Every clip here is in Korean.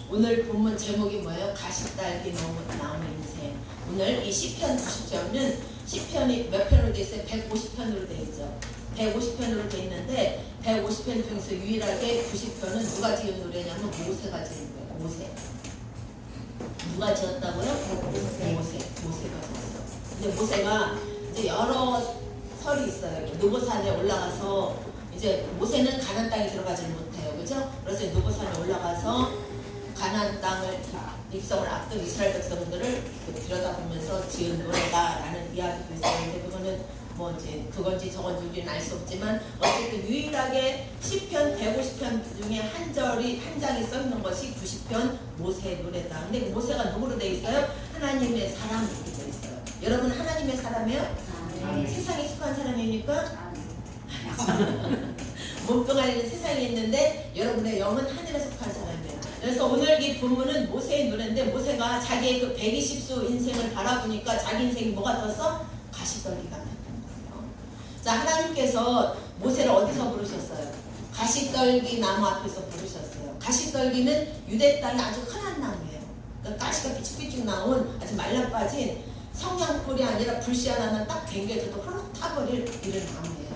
오늘 본문 제목이 뭐예요? 가시딸기 나무 인생. 오늘 이 시편 90편은 시편이 몇 편으로 돼 있어요? 150편으로 돼 있죠. 150편으로 돼 있는데 150편 중에서 유일하게 90편은 누가 지은 노래냐면 모세가 지은 거예요. 모세. 누가 지었다고요? 모세가 지었어. 근데 모세가 이제 여러 설이 있어요. 느보산에 올라가서 이제 모세는 가나안 땅에 들어가지 못해요. 그죠? 그래서 느보산에 올라가서 가나안 땅을 백성을 앞둔 이스라엘 백성들을 들여다보면서 지은 노래다라는 이야기도 있어요. 근데 그거는 뭐 이제 그건지 저건지 우리는 알 수 없지만 어쨌든 유일하게 시편 150편 중에 한 장이 써 있는 것이 90편 모세의 노래다. 근데 모세가 누구로 돼 있어요? 하나님의 사람 이렇게 돼 있어요. 여러분 하나님의 사람이에요? 세상에 속한 사람입니까? 몸뚱아리는 세상에 있는데 여러분의 영은 하늘에 속한 사람이에요. 그래서 오늘 이 본문은 모세의 노래인데 모세가 자기의 그 120수 인생을 바라보니까 자기 인생이 뭐가 떴어? 가시떨기 같았던 거예요. 자, 하나님께서 모세를 어디서 부르셨어요? 가시떨기 나무 앞에서 부르셨어요. 가시떨기는 유대 땅에 아주 흔한 나무예요. 그러니까 가시가 삐쭉삐쭉 나온 아주 말라빠진 성냥불이 아니라 불씨 하나는 딱 댕겨져도 흐르륵 타버릴 이런 나무예요.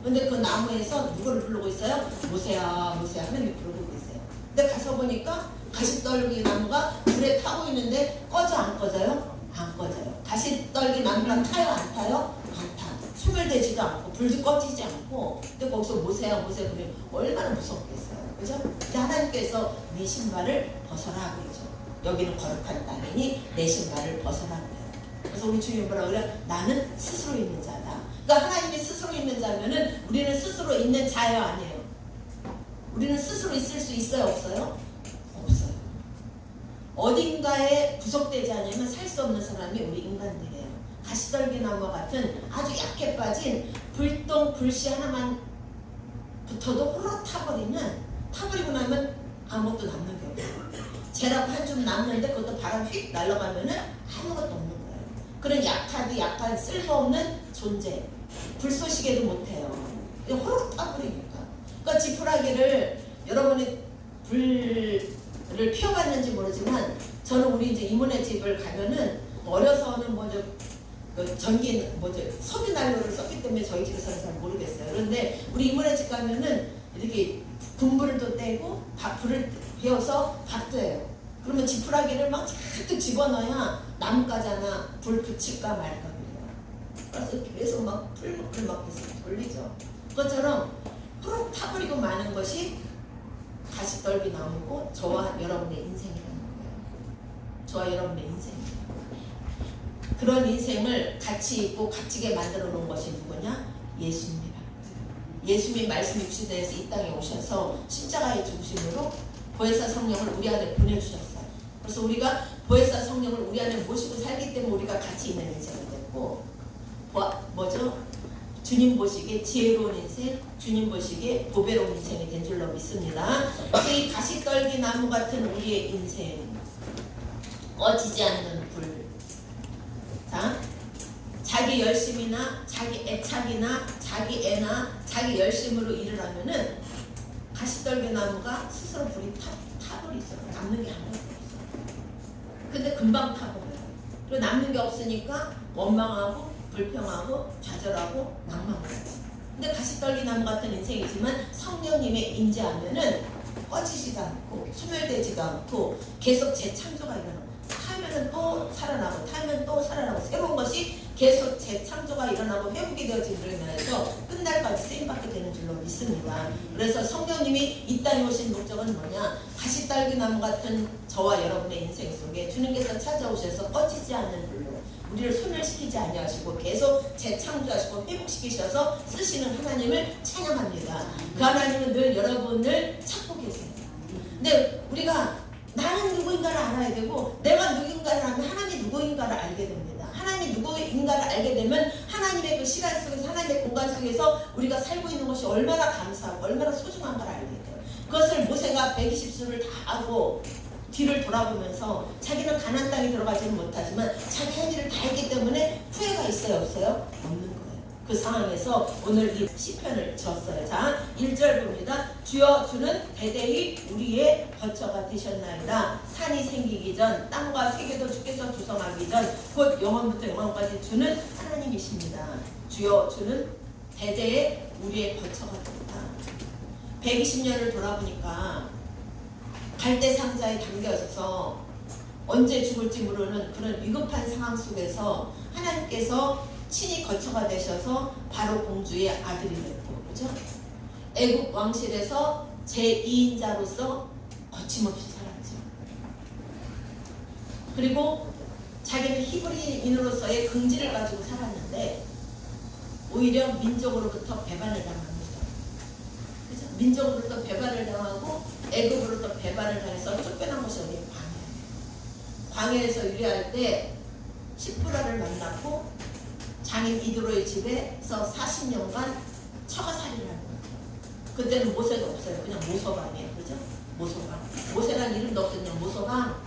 근데 그 나무에서 누구를 부르고 있어요? 모세야 모세야 하나님이 부르고 있어요. 근데 가서 보니까 가시떨기 나무가 불에 타고 있는데 꺼져 안 꺼져요? 안 꺼져요. 가시떨기 나무가 타요 안 타요? 안 타. 숨을 대지도 않고 불도 꺼지지 않고. 근데 거기서 모세야 모세야 그러면 얼마나 무섭겠어요. 그죠? 근데 하나님께서 네 신발을 벗어라 그러죠. 여기는 거룩한 땅이니 내 신발을 벗어라 그래요. 그래서 우리 주님이 뭐라 그래요? 나는 스스로 있는 자다. 그러니까 하나님이 스스로 있는 자면은 우리는 스스로 있는 자예요 아니에요? 우리는 스스로 있을 수 있어요 없어요? 없어요. 어딘가에 구속되지 않으면 살 수 없는 사람이 우리 인간들이에요. 가시떨기 나무와 같은 아주 약해 빠진 불씨 하나만 붙어도 호로 타버리고 나면 아무것도 남는 게 없어요. 재랍 한 줌 남는데 그것도 바람 휙 날아가면은 아무것도 없는 거예요. 그런 약한 쓸모없는 존재. 불쏘시개도 못해요. 호로 타버리니까. 그러니까 지푸라기를 여러분이 불을 피워봤는지 모르지만 저는 우리 이제 이모네 집을 가면은 어려서는 전기 석유 난로를 썼기 때문에 저희 집에서는 잘 모르겠어요. 그런데 우리 이모네 집 가면은 이렇게 분불도 떼고 불을 피워서 밥도 해요. 그러면 지푸라기를 막 잔뜩 집어넣어야 나뭇가지 하나 불 붙일까 말까 그래요. 그래서 계속 막 불 막 계속 돌리죠. 그것처럼 푸르 타버리고 마는 것이 가시떨기 나무고 저와 여러분의 인생이라는 거예요. 저와 여러분의 인생이에요. 그런 인생을 가치 있고 값지게 만들어 놓은 것이 누구냐? 예수님이라. 예수님이 말씀이 입시되어서 이 땅에 오셔서 십자가의 중심으로 보혜사 성령을 우리 안에 보내주셨어요. 그래서 우리가 보혜사 성령을 우리 안에 모시고 살기 때문에 우리가 가치 있는 인생이 됐고 주님 보시기에 지혜로운 인생, 주님 보시기에 보배로운 인생이 된 줄로 믿습니다. 이 가시떨기 나무 같은 우리의 인생, 꺼지지 않는 불. 자, 자기 열심이나 자기 애착이나 자기 애나 자기 열심으로 일을 하면은 가시떨기 나무가 스스로 불이 타버리죠. 남는 게 아무것도 없어요. 근데 금방 타버려요. 그리고 남는 게 없으니까 원망하고 불평하고 좌절하고 낭망해요. 근데 가시떨기 나무 같은 인생이지만 성령님의 임재하면은 꺼지지도 않고 소멸되지도 않고 계속 재창조가 일어나고 타면은 또 살아나고 타면 또 살아나고 새로운 것이 계속 재창조가 일어나고 회복이 되어지는 면에서 끝날까지 쓰임받게 되는 줄로 믿습니다. 그래서 성령님이 이 땅에 오신 목적은 뭐냐? 가시딸기 나무 같은 저와 여러분의 인생 속에 주님께서 찾아오셔서 꺼지지 않는 불로 우리를 소멸시키지 아니하시고 계속 재창조하시고 회복시키셔서 쓰시는 하나님을 찬양합니다. 그 하나님은 늘 여러분을 찾고 계세요. 근데 우리가 나는 누구인가를 알아야 되고 내가 누구인가를 알면 하나님이 누구인가를 알게 됩니다. 하나님이 누구인가를 알게 되면 하나님의 그 시간 속에서 하나님의 공간 속에서 우리가 살고 있는 것이 얼마나 감사하고 얼마나 소중한가를 알게 돼요. 그것을 모세가 120수를 다 하고 뒤를 돌아보면서 자기는 가나안 땅에 들어가지는 못하지만 자기 할 일을 다 했기 때문에 후회가 있어요 없어요? 없는 거예요. 그 상황에서 오늘 이 시편을 지었어요. 자 1절 봅니다. 주여 주는 대대히 우리의 거처가 되셨나이다. 산이 생기기 전 땅과 세계도 주께서 조성하기 전 곧 영원부터 영원까지 주는 하나님이십니다. 주여 주는 대대의 우리의 거처가 된다. 120년을 돌아보니까 갈대 상자에 담겨서 언제 죽을지 모르는 그런 위급한 상황 속에서 하나님께서 친히 거처가 되셔서 바로 공주의 아들이 됐고, 그죠? 애굽 왕실에서 제2인자로서 거침없이 살았죠. 그리고 자기는 히브리인으로서의 긍지를 가지고 살았는데 오히려 민족으로부터 배반을 당합니다. 그죠? 민족으로부터 배반을 당하고 애굽으로부터 배반을 당해서 쫓겨난 것이 어디에 광야에서 유래할 때 십부라를 만났고 장인 이드로의 집에서 40년간 처가살이를 하는 거예요. 그때는 모세도 없어요. 그냥 모서방이에요. 그죠? 모서방. 모세란 이름도 없었냐. 모서방.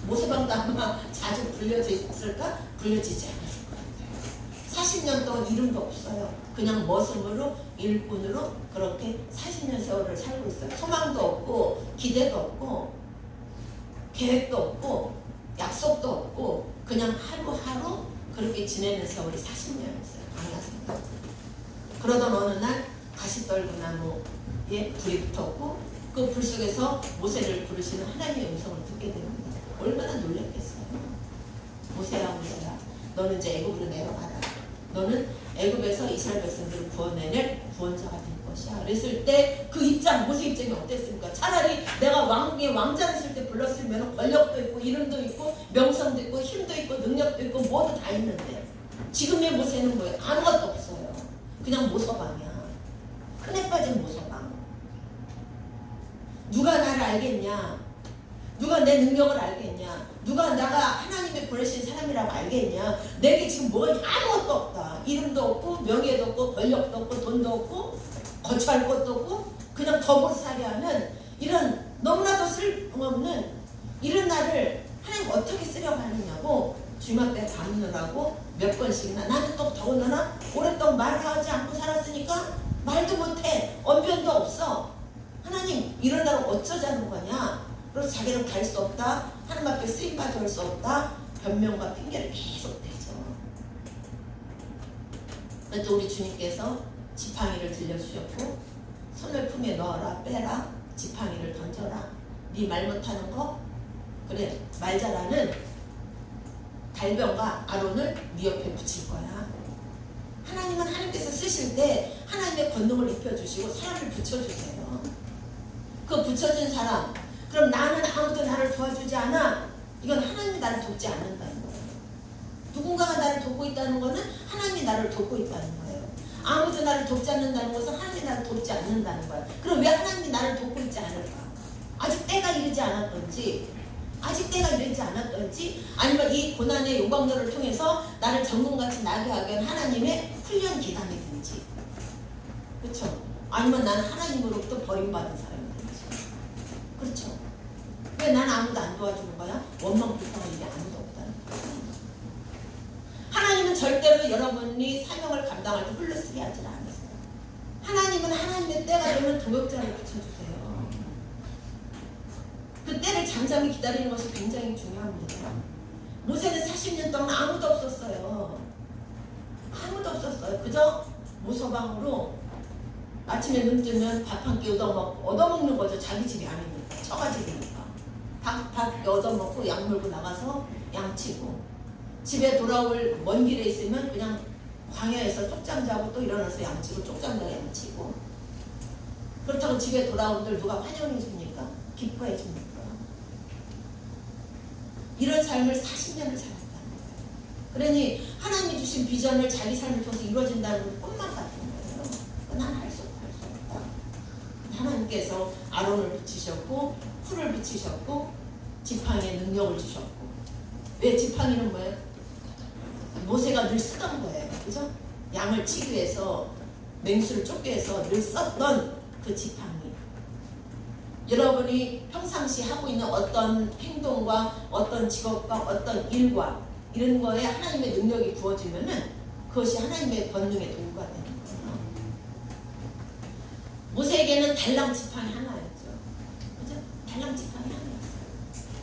모서방도 아마 자주 불려져 있을까? 불려지지 않았을 것 같아요. 40년 동안 이름도 없어요. 그냥 머슴으로 일꾼으로 그렇게 40년 세월을 살고 있어요. 소망도 없고 기대도 없고 계획도 없고 약속도 없고 그냥 하루하루 그렇게 지내는 세월이 40년이었어요. 광야생활. 그러던 어느 날 가시떨구나무에 불이 붙었고 그 불 속에서 모세를 부르시는 하나님의 음성을 듣게 됩니다. 얼마나 놀랐겠어요. 모세야 모세야 너는 이제 애굽으로 내려가라. 너는 애굽에서 이스라엘 백성들을 구원해낼 구원자가 될 것이야. 그랬을 때 그 입장, 모세 입장이 어땠습니까? 차라리 내가 왕자를 쓸 때 불렀으면 권력도 있고 이름도 있고 명성도 있고 힘도 있고 능력도 있고 모두 다 있는데 지금의 모세는 뭐예요? 아무것도 없어요. 그냥 모서방이야. 큰애 빠진 모서방. 누가 나를 알겠냐? 누가 내 능력을 알겠냐? 누가 나가 하나님의 보내신 사람이라고 알겠냐? 내게 지금 뭐가 아무것도 없다. 이름도 없고 명예도 없고 권력도 없고 돈도 없고 거처할 것도 없고 그냥 더불살이 하는 이런 너무나도 쓸모없는 이런 나를 하나님 어떻게 쓰려고 하느냐고 주님 앞에 담느라고 몇 번씩이나 나는 또 더군다나 오랫동안 말을 하지 않고 살았으니까 말도 못해. 언변도 없어. 하나님 이런 나를 어쩌자는 거냐? 그래서 자기는 갈 수 없다. 하나님 앞에 쓰임받을 수 없다. 변명과 핑계를 계속 대죠. 그래도 우리 주님께서 지팡이를 들려주셨고 손을 품에 넣어라 빼라 지팡이를 던져라. 네 말 못하는 거 그래 말 잘하는 달병과 아론을 네 옆에 붙일 거야. 하나님은 하나님께서 쓰실 때 하나님의 권능을 입혀주시고 사람을 붙여주세요. 그 붙여준 사람 그럼 나는 아무도 나를 도와주지 않아. 이건 하나님이 나를 돕지 않는다는 거예요. 누군가가 나를 돕고 있다는 것은 하나님이 나를 돕고 있다는 거예요. 아무도 나를 돕지 않는다는 것은 하나님이 나를 돕지 않는다는 거예요. 그럼 왜 하나님이 나를 돕고 있지 않을까? 아직 때가 이르지 않았던지 아니면 이 고난의 용광로를 통해서 나를 전문같이 나게 하게 한 하나님의 훈련 기간이든지 그렇죠? 아니면 나는 하나님으로부터 버림받은 사람이든지 그렇죠? 왜 난 아무도 안 도와주는 거야? 원망 불평할 일이 아무도 없다는 거야. 하나님은 절대로 여러분이 사명을 감당할 때 홀로쓰게 하지 않으세요. 하나님은 하나님의 때가 되면 동역자를 붙여주세요. 그 때를 잠잠히 기다리는 것이 굉장히 중요합니다. 모세는 40년 동안 아무도 없었어요. 그저 모서방으로 아침에 눈 뜨면 밥 한 끼 얻어먹는 거죠. 자기 집이 아니니까. 처가집이니까. 밥 얻어먹고 양 물고 나가서 양치고 집에 돌아올 먼 길에 있으면 그냥 광야에서 쪽잠 자고 또 일어나서 양치고 쪽잠 자고 양치고 그렇다고 집에 돌아온들 누가 환영해 줍니까? 기뻐해 줍니까? 이런 삶을 40년을 살았다는 거예요. 그러니 하나님이 주신 비전을 자기 삶을 통해서 이루어진다는 건 꿈만 같은 거예요. 난 할 수 없다. 하나님께서 아론을 붙이셨고 풀을 붙이셨고 지팡이에 능력을 주셨고 왜 지팡이는 뭐예요? 모세가 늘 쓰던 거예요. 그죠? 양을 치기 위해서 맹수를 쫓기 위해서 늘 썼던 그 지팡이. 여러분이 평상시 하고 있는 어떤 행동과 어떤 직업과 어떤 일과 이런 거에 하나님의 능력이 부어지면은 그것이 하나님의 권능의 도구가 되는 거예요. 모세에게는 달랑 지팡이 하나였죠. 그죠? 달랑 지팡이 하나였어요.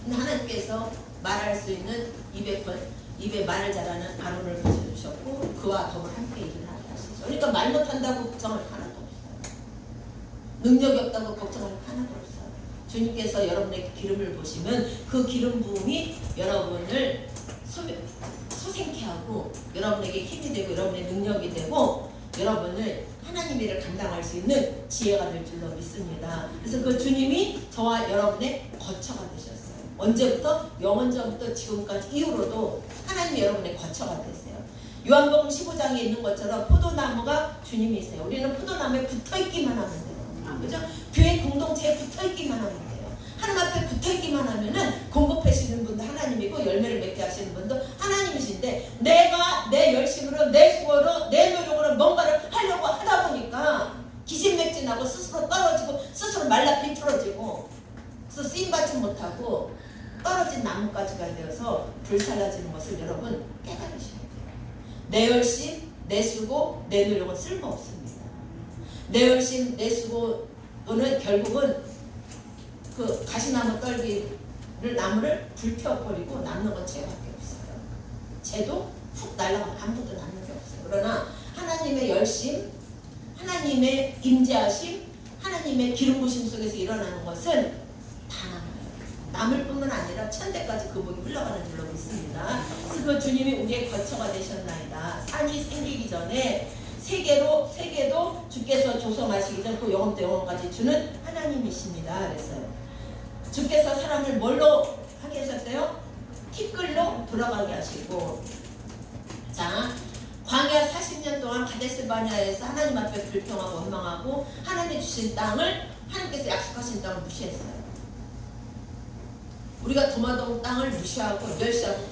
근데 하나님께서 말할 수 있는 입에 말을 잘하는 아론을 붙여주셨고 그와 더불어 함께 일을 하게 하시죠. 그러니까 말 못한다고 걱정할 하나도 없어요. 능력이 없다고 걱정할 하나도 없어요. 주님께서 여러분의 기름을 보시면 그 기름 부음이 여러분을 소생케 하고 여러분에게 힘이 되고 여러분의 능력이 되고 여러분을 하나님의 일을 감당할 수 있는 지혜가 될 줄로 믿습니다. 그래서 그 주님이 저와 여러분의 거처가 되셨어요. 언제부터? 영원전부터 지금까지 이후로도 하나님이 여러분의 거처가 되세요. 요한복음 15장에 있는 것처럼 포도나무가 주님이세요. 우리는 포도나무에 붙어있기만 하면 돼요. 그죠? 교회 공동체에 붙어있기만 하면 돼요. 하나님 앞에 붙어있기만 하면은 공급하시는 분도 하나님이고 열매를 맺게 하시는 분도 하나님이신데 내가 내 열심으로 내 수고로 내 노력으로 뭔가를 하려고 하다 보니까 기진맥진하고 스스로 떨어지고 스스로 말라 비틀어지고 그래서 쓰임받지 못하고 떨어진 나뭇가지가 되어서 불살라지는 것을 여러분 깨달으셔야 돼요. 내 열심, 내 수고, 내 노력은 쓸모없습니다. 내 열심, 내 수고는 결국은 그 가시나무 떨기를 나무를 불태워버리고 남는 건 재밖에 없어요. 재도 훅 날아가면 아무것도 남는 게 없어요. 그러나 하나님의 열심, 하나님의 임재하심, 하나님의 기름 부심 속에서 일어나는 것은 다 남아요. 남을 뿐만 아니라 천대까지 그 복이 흘러가는 줄로 믿습니다. 그래서 그 주님이 우리의 거처가 되셨나이다. 산이 생기기 전에 세계도 주께서 조성하시기 전 그 영원부터 영원까지 주는 하나님이십니다. 그랬어요. 주께서 사람을 뭘로 하게 하셨대요? 티끌로 돌아가게 하시고, 자, 광야 40년 동안 가데스 바네아에서 하나님 앞에 불평하고 원망하고 하나님이 주신 땅을 하나님께서 약속하신 땅을 무시했어요. 우리가 도마동 땅을 무시하고 멸시하고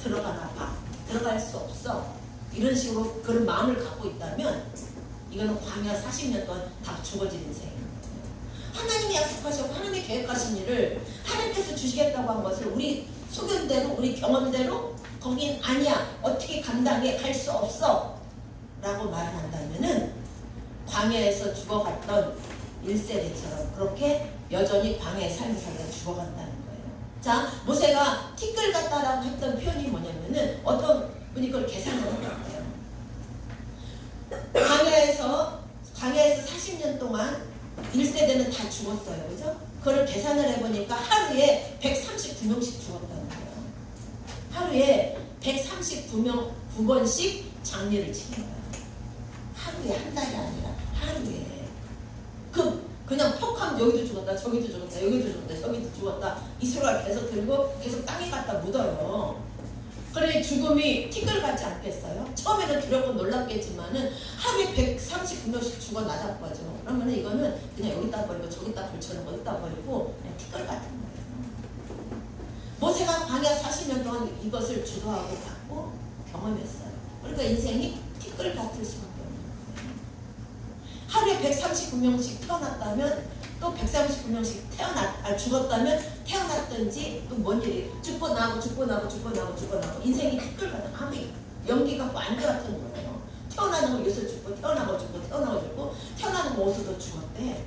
들어가나 봐. 들어갈 수 없어. 이런 식으로 그런 마음을 갖고 있다면 이거는 광야 40년 동안 다 죽어진 인생이에요. 하나님이 약속하셨고 하나님이 계획하신 일을 하나님께서 주시겠다고 한 것을 우리 소견대로 우리 경험대로 거긴 아니야. 어떻게 감당해? 갈 수 없어. 라고 말을 한다면은 광야에서 죽어갔던 1세대처럼 그렇게 여전히 광야의 삶을 살다 죽어간다는 거예요. 자, 모세가 티끌 같다라고 했던 표현이 뭐냐면은 어떤 분이 그걸 계산을 해봤대요. 광야에서 40년 동안 1세대는 다 죽었어요. 그죠? 그걸 계산을 해보니까 하루에 139명씩 죽었다는 거예요. 하루에 139번씩 장례를 치는 거예요. 하루에, 한 달이 아니라 하루에. 그냥 퍽하면 여기도 죽었다, 저기도 죽었다, 여기도 죽었다, 저기도 죽었다. 이 소리가 계속 들고 계속 땅에 갖다 묻어요. 그래 죽음이 티끌 같지 않겠어요? 처음에는 두렵고 놀랍겠지만은 하루에 139명씩 죽어 나자빠져. 그러면 이거는 그냥 여기다 버리고 저기다 걸쳐놓고 여기다 버리고 그냥 티끌 같은 거예요. 모세가 광야 40년 동안 이것을 주도하고 받고 경험했어요. 그러니까 인생이 티끌 같을 수밖에 없는 거예요. 하루에 139명씩 태어났다면 또 139명씩 죽었다면 태어났든지 또 뭔 일이 죽고 나고 인생이 티끌 같은 아무 연기가 안개 같은 거예요. 태어나는 거 여기서 죽고 태어나고 태어나는 거 어디서도 죽었대.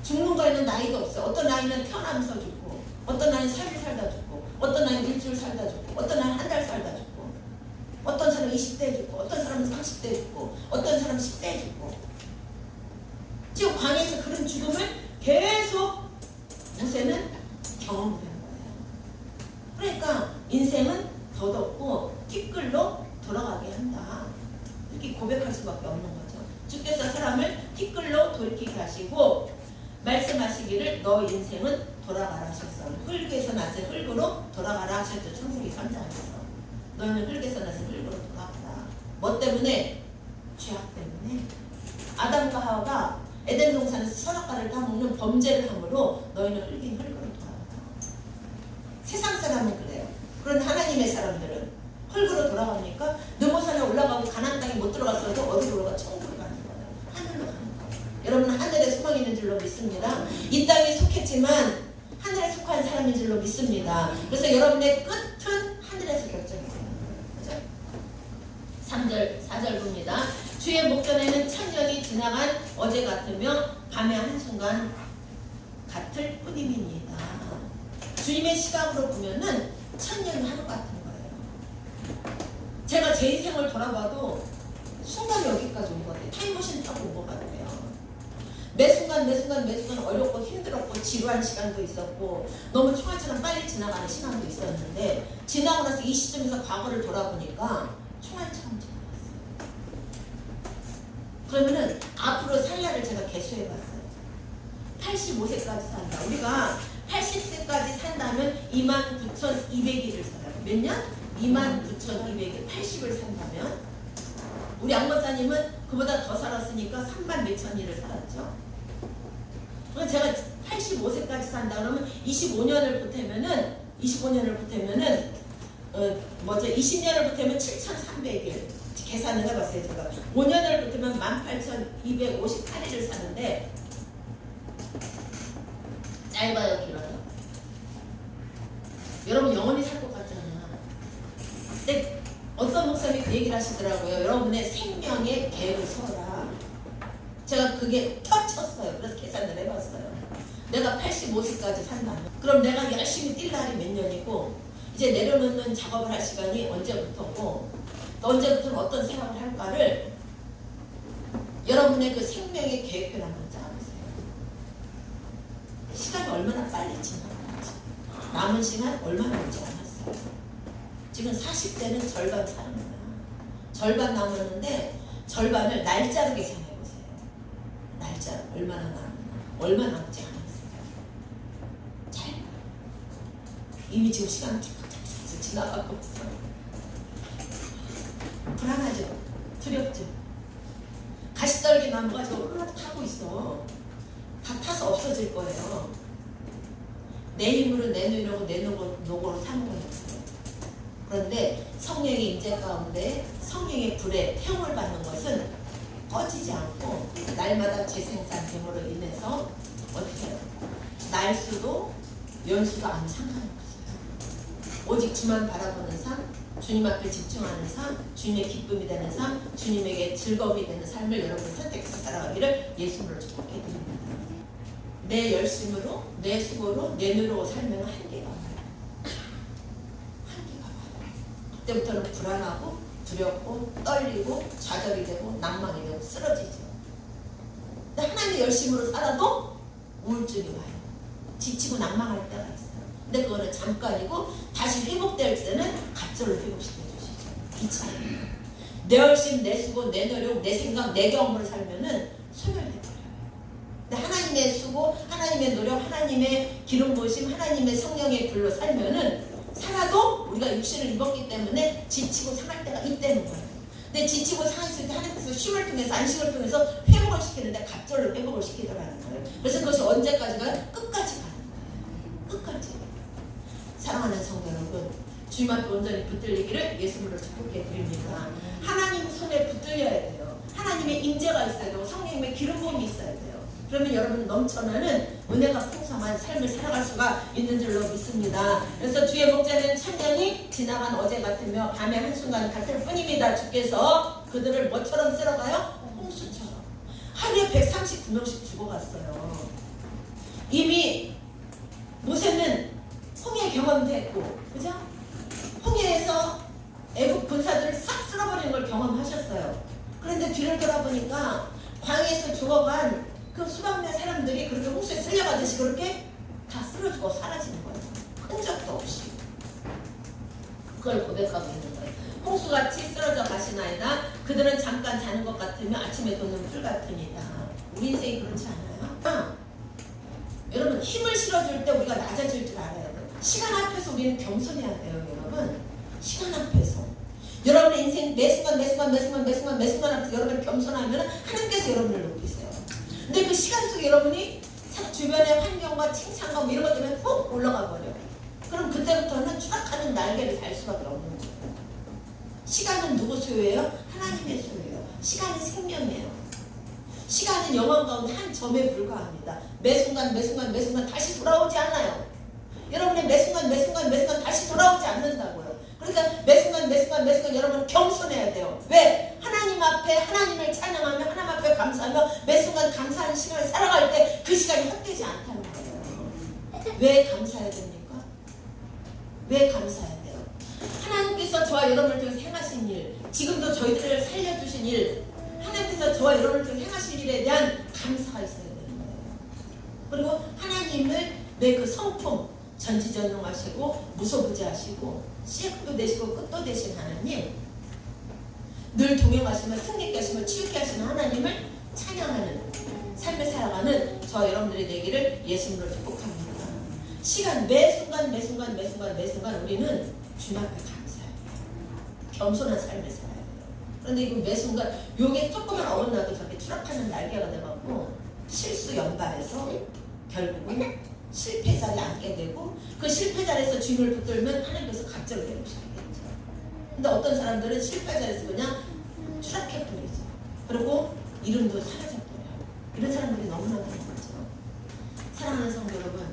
죽는 거에는 나이가 없어요. 어떤 나이는 태어나면서 죽고 어떤 나이는 3일 살다 죽고 어떤 나이는 일주일 살다 죽고 어떤 나이는 한 달 살다 죽고 어떤 사람은 20대에 죽고 어떤 사람은 30대에 죽고 어떤 사람은 10대에 죽고 지금 광야에서 그런 죽음을 계속 모세는 경험한 거예요. 그러니까 인생은 덧없고 티끌로 돌아가게 한다. 이렇게 고백할 수밖에 없는 거죠. 주께서 사람을 티끌로 돌이키게 하시고 말씀하시기를 너 인생은 돌아가라 하셨어. 흙에서 났을 흙으로 돌아가라 하셨죠. 창세기 3장에서. 너는 흙에서 났을 흙으로 돌아가라. 뭐 때문에? 죄악 때문에. 아담과 하와가 에덴 동산에서 선악과를 따먹는 범죄를 함으로 너희는 흙인 흙으로 돌아간다. 세상 사람은 그래요. 그런 하나님의 사람들은 흙으로 돌아가니까 느보산에 올라가고 가나안 땅에 못 들어갔어도 어디로 올라가? 천국으로 가는 거예요. 하늘로 가는 거예요. 여러분은 하늘에 소망이 있는 줄로 믿습니다. 이 땅에 속했지만 하늘에 속한 사람인 줄로 믿습니다. 그래서 여러분의 끝은 하늘에서 결정이 돼요. 그죠? 3절, 4절 봅니다. 주의 목전에는 천년이 지나간 어제 같으며 밤의 한순간 같을 뿐입니다. 주님의 시각으로 보면은 천년이 하루 같은 거예요. 제가 제 인생을 돌아봐도 순간 여기까지 온 거예요. 타임머신 타고 온 것 같아요. 매 순간 어렵고 힘들었고 지루한 시간도 있었고 너무 총알처럼 빨리 지나가는 시간도 있었는데 지나고 나서 이 시점에서 과거를 돌아보니까 총알처럼 지나갔어요. 그러면은 앞으로 살 날을 제가 개수해봤어요. 85세까지 산다. 우리가 80세까지 산다면 29,200일을 살아요. 몇 년? 29,200일. 80을 산다면 우리 안목사님은 그보다 더 살았으니까 3만 몇천 일을 살았죠. 그래서 제가 85세까지 산다 그러면 25년을 보태면은 20년을 보태면 7,300일 계산을 해봤어요. 제가 5년을 보태면 18,258일을 사는데 짧아요, 길어요? 여러분 영원히 살 것 같잖아. 근데 어떤 목사님이 그 얘기를 하시더라고요. 여러분의 생명의 계획을 세워라. 제가 그게 켜쳤어요. 그래서 계산을 해봤어요. 내가 85세까지 산다면 그럼 내가 열심히 뛸 날이 몇 년이고 이제 내려놓는 작업을 할 시간이 언제부터고 또 언제부터는 어떤 생각을 할까를 여러분의 그 생명의 계획표를 한번 짜보세요. 시간이 얼마나 빨리 지나가는지 남은 시간 얼마나 남지 않았어요. 지금 40대는 절반 사는 거야. 절반 남았는데 절반을 날짜로 계산해보세요. 날짜 얼마나 남았나. 얼마 남지 않았어요. 잘 이미 지금 시간 지나가고 있어. 불안하죠? 두렵죠? 가시떨기 나무가 저 올라가 타고 있어. 다 타서 없어질 거예요. 내 힘으로 내 노력으로 내 노고로 사는 거예요. 그런데 성령의 임재 가운데 성령의 불에 태움을 받는 것은 꺼지지 않고 날마다 재생산됨으로 인해서 어떻게 해요? 날수도 연수도 아무 상관없어요. 오직 주만 바라보는 삶, 주님 앞에 집중하는 삶, 주님의 기쁨이 되는 삶, 주님에게 즐거움이 되는 삶을 여러분이 선택해서 살아가기를 예수님으로 축복해드립니다. 내 열심으로, 내 수고로, 내 노력으로 살면 한계가 와요. 그때부터는 불안하고 두렵고 떨리고 좌절이 되고 낭망이 되고 쓰러지죠. 근데 하나님의 열심으로 살아도 우울증이 와요. 지치고 낭망할 때가 있어요. 근데 그거는 잠깐이고 다시 회복될 때는 갑절로 회복시켜 주시죠. 이 차이예요. 내 열심, 내 수고, 내 노력, 내 생각, 내 경험을 살면은 소멸해버려요. 근데 하나님의 수고, 하나님의 노력, 하나님의 기름 부으심, 하나님의 성령의 불로 살면은 살아도 우리가 육신을 입었기 때문에 지치고 상할 때가 있다는 거예요. 근데 지치고 상했을 때 하나님께서 쉼을 통해서 안식을 통해서 회복을 시키는데 갑절로 회복을 시키더라는 거예요. 그래서 그것이 언제까지가? 끝까지 가는 거예요. 끝까지. 사랑하는 성도 여러분, 주님 앞에 온전히 붙들리기를 예수님으로 축복해 드립니다. 하나님 손에 붙들려야 돼요. 하나님의 임재가 있어야 되고 성령님의 기름 부음이 있어야 돼요. 그러면 여러분 넘쳐나는 은혜가 풍성한 삶을 살아갈 수가 있는 줄로 믿습니다. 그래서 주의 목자는 천년이 지나간 어제 같으며 밤의 한순간 같을 뿐입니다. 주께서 그들을 뭐처럼 쓸어가요? 홍수처럼. 하루에 139명씩 죽어갔어요. 이미 모세는 홍해 경험됐고, 그죠? 홍해에서 애국 군사들을 싹 쓸어버리는 걸 경험하셨어요. 그런데 뒤를 돌아보니까 광야에서 죽어간 그 수백 명 사람들이 그렇게 홍수에 쓸려가듯이 그렇게 다 쓰러지고 사라지는 거예요. 흔적도 없이. 그걸 고백하고 있는 거예요. 홍수같이 쓰러져 가시나이다. 그들은 잠깐 자는 것 같으며 아침에 돋는 풀 같으니다. 우리 인생이 그렇지 않아요? 여러분 힘을 실어줄 때 우리가 낮아질 줄 알아야 돼요. 시간 앞에서 우리는 겸손해야 돼요. 여러분 시간 앞에서 여러분의 인생 매 순간 앞에서 여러분이 겸손하면 하나님께서 여러분을 높이세요. 근데 그 시간 속에 여러분이 주변의 환경과 칭찬과 뭐 이런 것 때문에 푹 올라가 버려요. 그럼 그때부터는 추락하는 날개를 달 수밖에 없는 거예요. 시간은 누구 소유예요? 하나님의 소유예요. 시간은 생명이에요. 시간은 영원 가운데 한 점에 불과합니다. 매 순간 다시 돌아오지 않아요. 여러분의 매 순간 다시 돌아오지 않는다고요. 그러니까 매 순간 여러분 겸손해야 돼요. 왜? 하나님 앞에 앞에 하나님을 찬양하며 하나님 앞에 감사하며 매 순간 감사하는 시간을 살아갈 때 그 시간이 헛되지 않다는 거예요. 왜 감사해야 됩니까? 왜 감사해야 돼요? 하나님께서 저와 여러분을 통해서 행하신 일, 지금도 저희들을 살려주신 일, 하나님께서 저와 여러분을 통해서 행하신 일에 대한 감사가 있어야 되는 거예요. 그리고 하나님을 내 그 성품, 전지전능하시고 무소부지하시고 시작도 되시고 끝도 되신 하나님, 늘 동행하시며 승리케 하시며 치유케 하시는 하나님을 찬양하는 삶을 살아가는 저와 여러분들이 되기를 예수님으로 축복합니다. 시간 매 순간 우리는 주님 앞에 감사해요. 겸손한 삶을 살아야 돼요. 그런데 이거 매 순간 요게 조금만 어긋나도 저렇게 추락하는 날개가 돼갖고 실수 연발해서 결국은 실패 자리에 앉게 되고 그 실패 자리에서 주님을 붙들면 하나님께서 갑자기 괴롭히시겠죠. 근데 어떤 사람들은 실패 자리에서 그냥 추락해버리죠. 그리고 이름도 사라져버려요. 이런 사람들이 너무나 많은 거죠. 사랑하는 성도 여러분,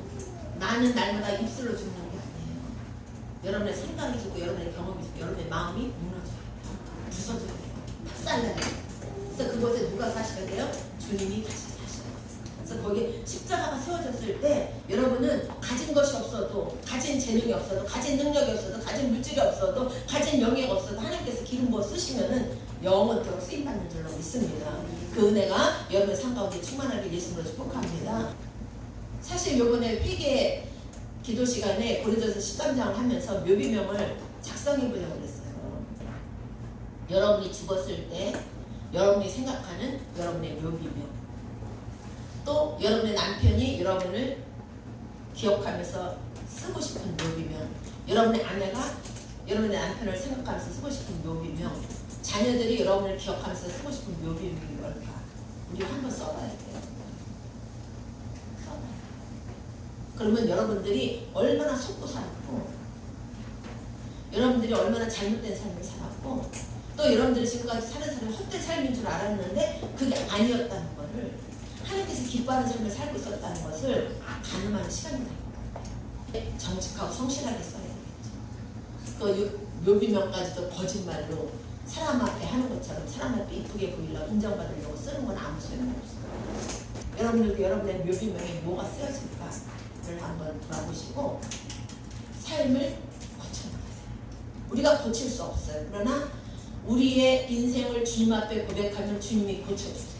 나는 날마다 입술로 죽는 게 아니에요. 여러분의 생각이 죽고 여러분의 경험이 죽고 여러분의 마음이 무너져요. 부서져요. 박살나요. 그래서 그곳에 누가 사셔야 돼요? 주님이 다시 사셔요. 그래서 거기에 십자가가 세워졌을 때 여러분은 가진 것이 없어도, 가진 재능이 없어도, 가진 능력이 없어도, 가진 물질이 없어도, 가진 명예가 없어도 하나님께서 기름 부어 쓰시면은 영원토록 쓰임받는 줄로 믿습니다. 그 은혜가 여러분의 삶 가운데 충만하게 예수님으로 축복합니다. 사실 요번에 회개 기도 시간에 고린도서 13장을 하면서 묘비명을 작성해 보려고 그랬어요. 여러분이 죽었을 때 여러분이 생각하는 여러분의 묘비명, 또 여러분의 남편이 여러분을 기억하면서 쓰고 싶은 묘비명, 여러분의 아내가 여러분의 남편을 생각하면서 쓰고 싶은 묘비명, 자녀들이 여러분을 기억하면서 쓰고 싶은 묘비명이 뭘까? 우리가 한번 써봐야 돼요. 써봐요. 그러면 여러분들이 얼마나 속고 살았고, 여러분들이 얼마나 잘못된 삶을 살았고, 또 여러분들이 지금까지 사는 삶이 헛된 삶인 줄 알았는데 그게 아니었다는 거를, 하나님께서 기뻐하는 삶을 살고 있었다는 것을 가늠하는 시간이 나요. 정직하고 성실하게 써야 되겠죠. 그 묘비명까지도 거짓말로 사람 앞에 하는 것처럼 사람 앞에 이쁘게 보이려고 인정받으려고 쓰는 건 아무 소용없어요. 여러분들도 여러분의 묘비명에 뭐가 쓰여질까를 한번 돌아보시고 삶을 고쳐나가세요. 우리가 고칠 수 없어요. 그러나 우리의 인생을 주님 앞에 고백하면 주님이 고쳐주세요.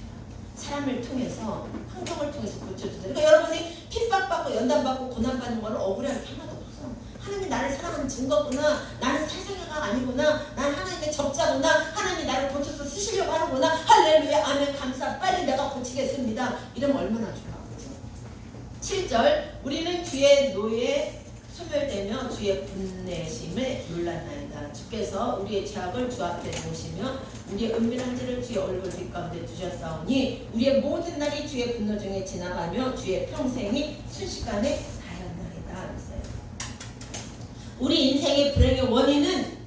사람을 통해서, 환경을 통해서 고쳐주세요. 그러니까 여러분이 핍박받고 연단받고 고난받는 거는 억울할 게 하나도 없어. 하나님이 나를 사랑하는 증거구나. 나는 사상자가 아니구나. 난 하나님의 적자구나. 하나님이 나를 고쳐서 쓰시려고 하는구나. 할렐루야, 아멘, 감사. 빨리 내가 고치겠습니다. 이러면 얼마나 좋아. 7절, 우리는 주의 노에 소멸되며 주의 분내심에 놀랐나이다. 주께서 우리의 죄악을 주 앞에 놓으시며 우리의 은밀한 죄를 주의 얼굴 빛 가운데 두셨사오니 우리의 모든 날이 주의 분노 중에 지나가며 주의 평생이 순식간에 다였나이다. 우리 인생의 불행의 원인은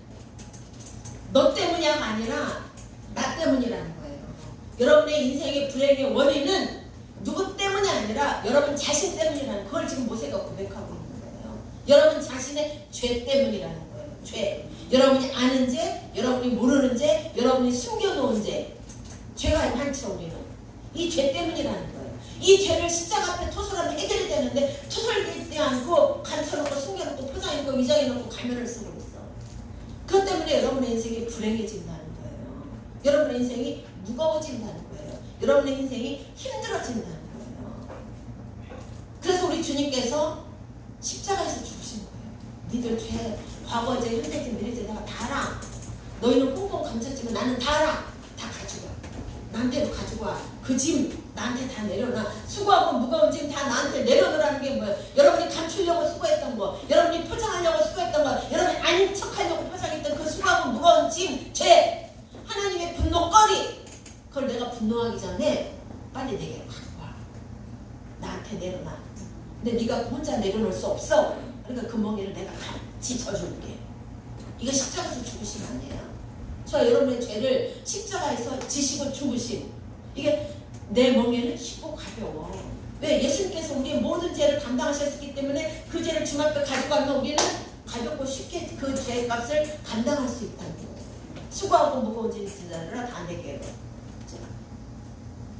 너 때문이가 아니라 나 때문이라는 거예요. 여러분의 인생의 불행의 원인은 누구 때문이 아니라 여러분 자신 때문이라는, 그걸 지금 모세가 고백하고 있는 거예요. 여러분 자신의 죄 때문이라는 거예요. 죄. 여러분이 아는 죄, 여러분이 모르는 죄, 여러분이 숨겨놓은 죄. 죄가 많죠. 우리는 이 죄 때문이라는 거예요. 이 죄를 십자가 앞에 토설하면 해결이 되는데 토설되지 않고 감춰놓고 숨겨놓고 포장해놓고 위장해놓고 가면을 쓰고 있어. 그것 때문에 여러분의 인생이 불행해진다는 거예요. 여러분의 인생이 무거워진다는 거예요. 여러분의 인생이 힘들어진다는 거예요. 그래서 우리 주님께서 십자가에서 죽으신 거예요. 니들 죄, 과거죄, 현재죄, 미래죄 내가 다 알아. 너희는 꽁꽁 감췄지만 나는 다 알아. 다 가지고 와. 나한테도 가지고 와. 그 짐 나한테 다 내려놔. 수고하고 무거운 짐 다 나한테 내려놓으라는 게 뭐예요? 여러분이 감추려고 수고했던 거, 여러분이 포장하려고 수고했던 거, 여러분이 아닌 척하려고 포장했던 그 수고하고 무거운 짐, 죄, 하나님의 분노거리, 그걸 내가 분노하기 전에 빨리 내게 갖고 와. 나한테 내려놔. 근데 네가 혼자 내려놓을 수 없어. 그러니까 그 멍에를 내가 같이 져줄게. 이거 십자가에서 죽으심 아니에요. 저 여러분의 죄를 십자가에서 지시고 죽으심. 이게 내 멍에는 쉽고 가벼워. 왜? 예수님께서 우리의 모든 죄를 감당하셨기 때문에 그 죄를 주님 앞에 가지고 가면 우리는 가볍고 쉽게 그 죄의 값을 감당할 수 있다는 거예요. 수고하고 무거운 짐을 지는 자들아 다 내게로.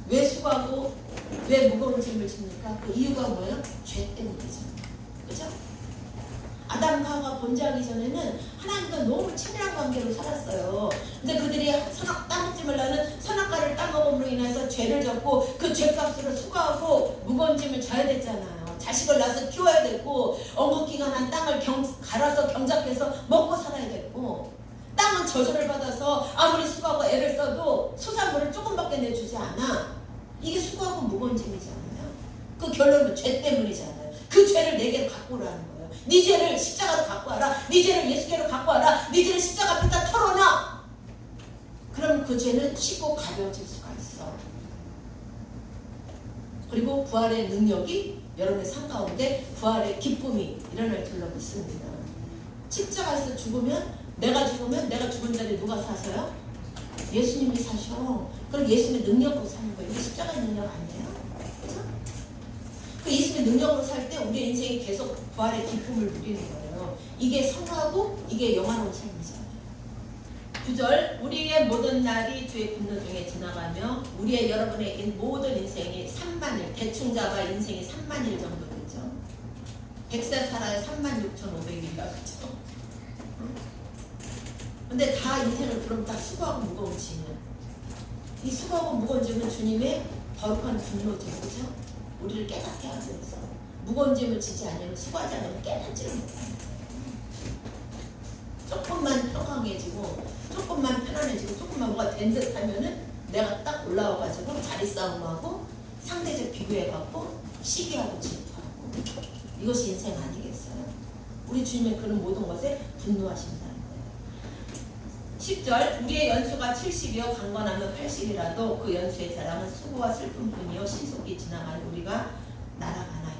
왜 수고하고 왜 무거운 짐을 집니까? 그 이유가 뭐예요? 죄 때문이죠. 그죠? 아담과 하와가 범죄하기 전에는 하나님과 너무 친밀한 관계로 살았어요. 근데 그들이 따먹지 말라는 선악과를 따먹음으로 인해서 죄를 졌고 그 죄값으로 수고하고 무거운 짐을 져야 됐잖아요. 자식을 낳아서 키워야 됐고 엉겅퀴가 난 땅을 갈아서 경작해서 먹고 살아야 됐고 땅은 저주를 받아서 아무리 수고하고 애를 써도 수산물을 조금밖에 내주지 않아. 이게 수고하고 무거운 짐이잖아요. 그 결론은 죄 때문이잖아요. 그 죄를 내게로 갖고 오라는 거예요. 네 죄를 십자가로 갖고 와라. 네 죄를 예수께로 갖고 와라. 네 죄를 십자가 앞에다 털어놔. 그럼 그 죄는 쉽고 가벼워질 수가 있어. 그리고 부활의 능력이 여러분의 삶 가운데 부활의 기쁨이 일어날 줄로 믿습니다. 십자가에서 죽으면 내가 죽은 자리 누가 사서요? 예수님이 사셔. 그럼 예수님의 능력으로 사는 거예요. 이게 십자가의 능력 아니에요? 그렇죠? 그 예수님의 능력으로 살 때 우리의 인생이 계속 부활의 기쁨을 누리는 거예요. 이게 선하고 이게 영화로운 삶이잖아요. 9절 우리의 모든 날이 주의 분노 중에 지나가며 우리의 여러분의 모든 인생이 3만일 대충 잡아 인생이 3만일 정도 되죠. 100세 살아야 36,500일이라 그죠. 근데 다 인생을 그럼 딱 수고하고 무거운 짐은 이 수고하고 무거운 짐은 주님의 거룩한 분노죠. 그죠? 우리를 깨닫게 하기 위해서 무거운 짐을 지지 않으면 수고하지 않으면 깨닫지를 못합니다. 조금만 평강해지고 조금만 편안해지고 조금만 뭐가 된 듯 하면은 내가 딱 올라와가지고 자리 싸움하고 상대적 비교해갖고 시기하고 질투하고 이것이 인생 아니겠어요? 우리 주님의 그런 모든 것에 분노하신다는 거예요. 10절 우리의 연수가 70이요 강건하면 80이라도 그 연수의 사람은 수고와 슬픔뿐이요 신속히 지나가니 우리가 날아가나이다.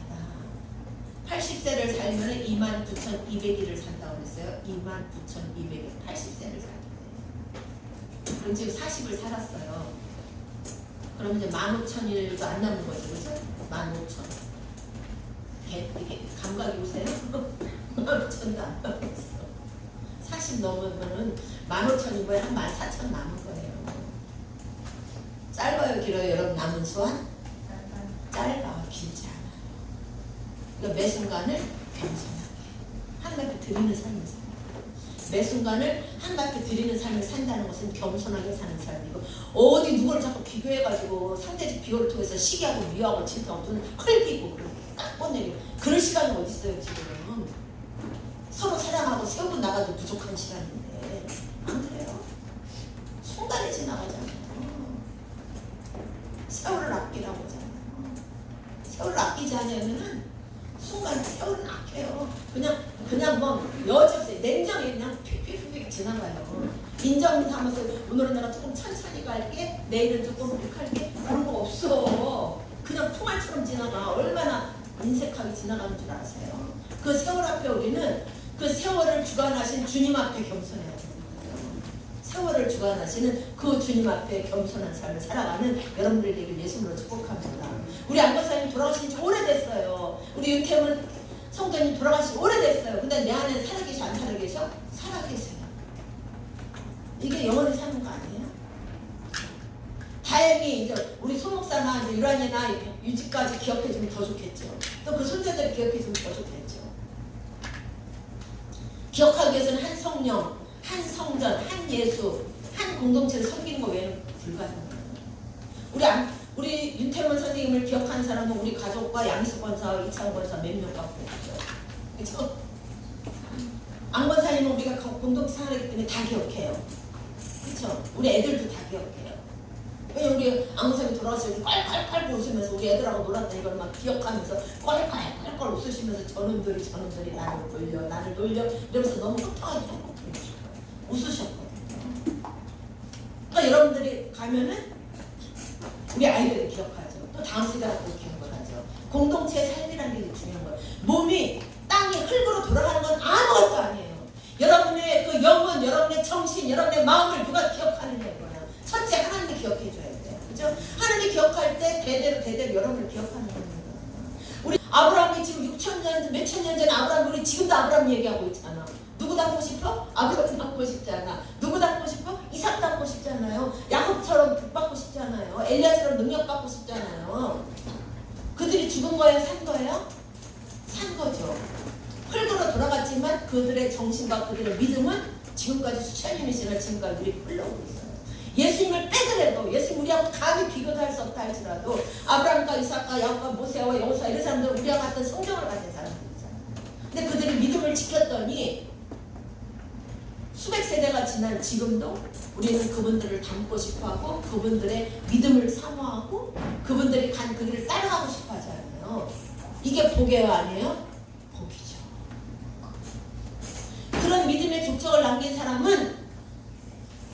80세를 살면 29,200일을 산다고 그랬어요. 29,200일 80세를 살면 그럼 지금 40을 살았어요. 그럼 이제 15,000일도 안 남은 거죠. 그죠? 15,000. 이게 감각이 오세요? 15,000도 안 남았어. 40 넘으면은 15,000이 뭐야? 한 14,000 남은 거예요. 짧아요, 길어요? 여러분 남은 수완? 짧아, 길지 않아요. 그러니까 매 순간을 겸손하게 하나님께 드리는 삶을 살아요. 매 순간을 하나님께 드리는 삶을 산다는 것은 겸손하게 사는 삶이고 어디 누구를 자꾸 비교해가지고 상대적 비교를 통해서 시기하고 미워하고 질투하고 좀 흘기고 깎아내리고 그럴 시간이 어디 있어요 지금. 서로 사랑하고 세우고 나가도 부족한 시간인데 안 그래요? 순간에 지나가잖아요. 세월을 아끼라고 하잖아요. 세월을 아끼지 않으면은 순간 세월은 아껴요. 그냥 뭐 여지없어요. 냉정히 그냥 휙휙휙 지나가요. 인정 삼아서 오늘은 내가 조금 천천히 갈게, 내일은 조금 이렇게 할게 그런 거 없어. 그냥 풍알처럼 지나가. 얼마나 인색하게 지나가는 줄 아세요? 그 세월 앞에 우리는 그 세월을 주관하신 주님 앞에 겸손해야 됩니다. 세월을 주관하시는 그 주님 앞에 겸손한 삶을 살아가는 여러분들 되길 예수님으로 축복합니다. 우리 안건사님 돌아가신 지 오래됐어요. 우리 윤태문 성도님 돌아가신 지 오래됐어요. 근데 내 안에 살아계셔 안 살아계셔? 살아계세요. 이게 영원히 사는 거 아니에요? 다행히 이제 우리 소목사나 이제 유란이나 유지까지 기억해주면 더 좋겠죠. 또 그 손자들 기억해주면 더 좋겠죠. 기억하기 위해서는 한 성령, 한 성전, 한 예수, 한 공동체를 섬기는 거 외에는 불가능해요. 우리 윤태문 선생님을 기억하는 사람은 우리 가족과 양수 권사와 이창 권사 몇 명 갖고 있죠. 그렇죠? 안 권사님은 우리가 공동체 생활하기 때문에 다 기억해요. 그렇죠? 우리 애들도 다 기억해요. 왜냐면 우리 안 권사님이 돌아가실 때 껄껄껄 웃으면서 우리 애들하고 놀았다 이걸 막 기억하면서 껄껄껄 웃으시면서 저놈들이 나를 돌려 이러면서 너무 호탕하게 웃으셨거든요. 그러니까 여러분들이 가면은 우리 아이들이 기억하죠. 또 다음 세대한테 기억을 하죠. 공동체의 삶이라는 게 중요한 거예요. 몸이 땅이 흙으로 돌아가는 건 아무것도 아니에요. 여러분의 그 영혼, 여러분의 정신, 여러분의 마음을 누가 기억하느냐고요. 첫째 하나님이 기억해 줘야 돼요. 그죠? 하나님이 기억할 때 대대로 여러분을 기억하는 겁니다. 우리 아브라함이 지금 6,000년, 몇천 년 전에 아브라함, 우리 지금도 아브라함 얘기하고 있잖아. 누구 닮고 싶어? 아브라함 닮고 싶지 않아. 누구 닮고 싶어? 이삭 닮고 싶잖아요. 야곱처럼 복받고 싶잖아요. 엘리야처럼 능력 받고 싶잖아요. 그들이 죽은 거예요? 산 거예요? 산 거죠. 흙으로 돌아갔지만 그들의 정신과 그들의 믿음은 지금까지 수천 년이 지난 지금까지 우리 흘러오고 있어요. 예수님을 빼더라도 예수님 우리하고 감히 비교도 할 수 없다 할지라도 아브라함과 이삭과 야곱과 모세와 여호수아 이런 사람들은 우리와 같은 성경을 가진 사람들이잖아요. 근데 그들이 믿음을 지켰더니 수백 세대가 지난 지금도 우리는 그분들을 닮고 싶어하고 그분들의 믿음을 사모하고 그분들이 간 그 길을 따라가고 싶어 하잖아요. 이게 복이에요 아니에요? 복이죠. 그런 믿음의 족적을 남긴 사람은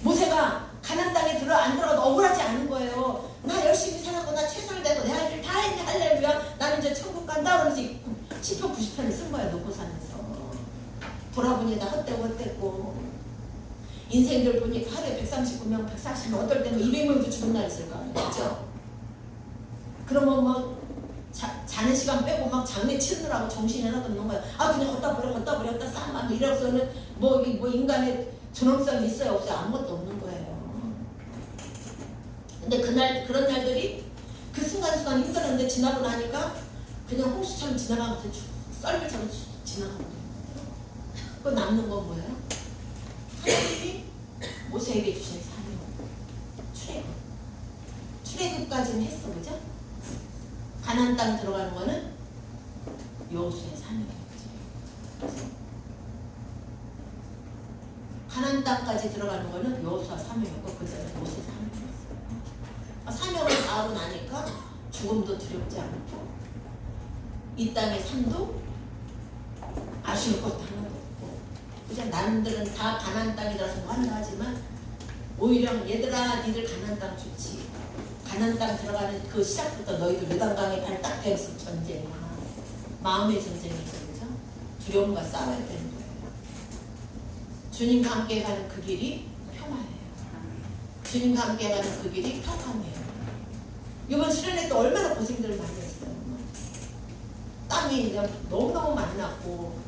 모세가 가나안 땅에 안 들어가도 억울하지 않은 거예요. 나 열심히 살았고 나 최선을 다했고 내 할 일 다 했네 할렐루야 나는 이제 천국 간다 그러면서 시편 90편을 쓴 거야 노고산에서. 돌아보니 다 헛되고 인생들 보니까 하루에 139명 140명 어떨 때는 200명도 죽은 날 있을 거 아니에요. 그렇죠? 그러면 막 자는 시간 빼고 막 장례 치느라고 정신이 하나도 없는 거야. 아 그냥 걷다 버렸다 싸만 이래서는 뭐 인간의 존엄성이 있어요 없어요? 아무것도 없는 거예요. 근데 그날 그런 날들이 그 순간순간 힘들었는데 지나고 나니까 그냥 홍수처럼 지나가면서 썰매처럼 지나가는 거예요. 그 남는 건 뭐예요? 하나님이 모세에게 주신 사명 출애굽까지는 했어 그죠? 가나안 땅 들어가는 거는 여호수아의 사명이었죠. 가나안 땅까지 들어가는 거는 여호수아 사명이었고 그 전에 모세 사명이었어요. 사명을 다하고 나니까 죽음도 두렵지 않고 이 땅의 삶도 아쉬울 것도 하나도 없고 그죠? 남들은 다 가나안 땅이라서 완료하지만 오히려 얘들아 니들 가나안 땅 좋지. 가나안 땅 들어가는 그 시작부터 너희들 요단강에 발 딱 대서 전쟁이야. 마음의 전쟁이죠. 그죠? 두려움과 싸워야 되는 거예요. 주님과 함께 가는 그 길이 평화예요. 주님과 함께 가는 그 길이 평화예요. 이번 수련회 때 얼마나 고생들을 많이 했어요. 땀이 그냥 너무너무 많이 났고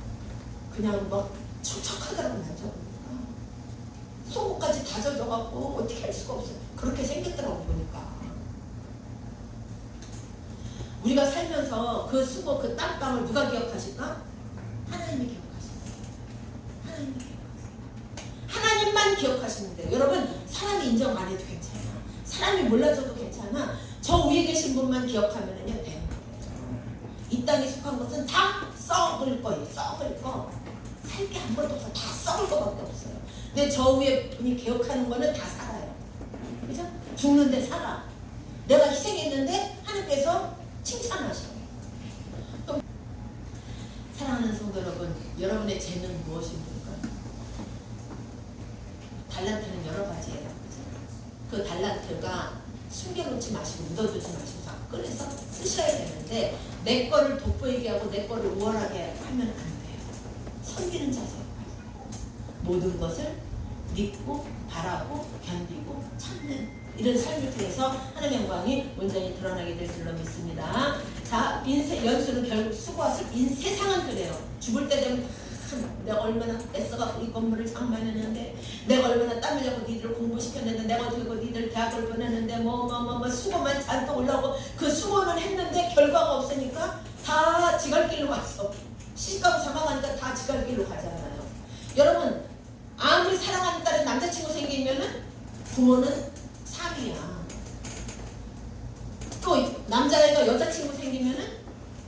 그냥 막 촉촉하더라고 나죠. 속옷까지 다 젖어갖고 어떻게 할 수가 없어요. 그렇게 생겼더라고 보니까. 우리가 살면서 그 수고 그 땀방을 누가 기억하실까? 하나님이 기억하십니다. 하나님이 기억하십니다. 하나님만 기억하시면 돼요. 여러분 사람이 인정 안 해도 괜찮아. 사람이 몰라줘도 괜찮아. 저 위에 계신 분만 기억하면은요 되는 거예요. 이 땅에 속한 것은 다 썩을 거예요. 썩을 거. 살 게 아무것도 없어. 다 썩을 거밖에 없어요. 근데 저 위에 분이 기억하는 거는 다 살아요. 그죠? 죽는데 살아. 내가 희생했는데 하나님께서 칭찬하셔요. 또 사랑하는 성도 여러분, 여러분의 재능은 무엇입니까? 달란트는 여러 가지예요. 그죠? 그 달란트가 숨겨놓지 마시고 묻어두지 마시고 꺼내서 쓰셔야 되는데 내 거를 돋보이게 하고 내 거를 우월하게 하면 안 돼요. 섬기는 자세요. 모든 것을 믿고 바라고 견디고 참는 이런 삶을 통해서 하나님의 영광이 온전히 드러나게 될 줄로 믿습니다. 자, 인생 연수는 결국 수고와 세상은 그래요. 죽을 때 되면 내가 얼마나 애써갖고 이 건물을 장만했는데 내가 얼마나 땀 흘려서 니들을 공부시켰는데 내가 어떻게 니들 대학을 보냈는데 뭐 수고만 잔뜩 올라오고 그 수고는 했는데 결과가 없으니까 다 지갈길로 왔어. 시집가고 장가가니까 다 지갈길로 가잖아요. 여러분 아무리 사랑하는 딸에 남자친구 생기면은 부모는 3위야. 또 남자애가 여자친구 생기면은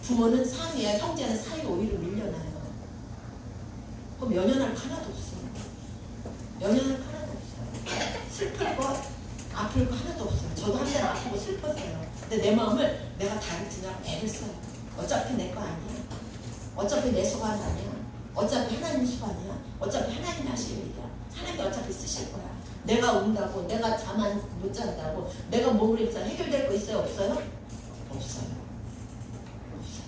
부모는 3위야. 형제는 4위 5위로 밀려나요. 그럼 연연할 하나도 없어. 연연할 하나도 없어요. 슬플 것, 아플 거 하나도 없어요. 저도 한때는 아프고 슬펐어요. 근데 내 마음을 내가 다루지냐 애를 써요. 어차피 내 거 아니야. 어차피 내 소관 아니야. 어차피 하나님 소관이야. 어차피 하나님 하실 일이야. 하나님이 어차피 쓰실 거야. 내가 운다고, 내가 잠 못 잔다고, 내가 몸을 입자 해결될 거 있어요? 없어요? 없어요. 없어요.